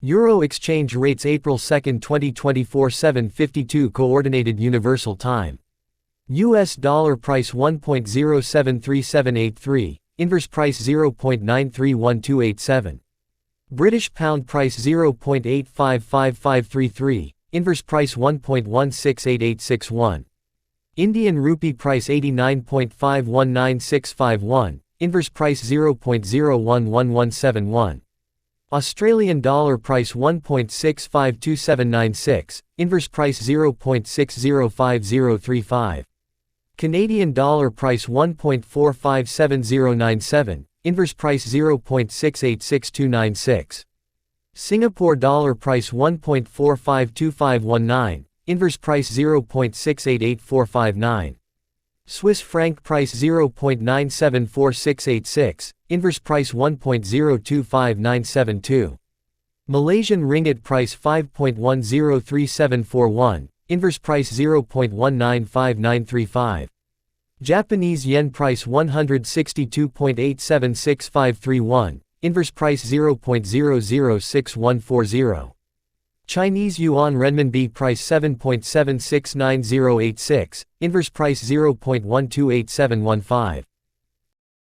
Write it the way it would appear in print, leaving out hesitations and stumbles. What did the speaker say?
Euro exchange rates April 2, 2024 7:52 Coordinated Universal Time. US dollar price 1.073783, inverse price 0.931287. British pound price 0.855533, inverse price 1.168861. Indian rupee price 89.519651, inverse price 0.011171. Australian dollar price 1.652796, inverse price 0.605035. Canadian dollar price 1.457097, inverse price 0.686296. Singapore dollar price 1.452519, inverse price 0.688459. Swiss franc price 0.974686, inverse price 1.025972. Malaysian ringgit price 5.103741, inverse price 0.195935. Japanese yen price 162.876531, inverse price 0.006140. Chinese yuan renminbi price 7.769086, inverse price 0.128715.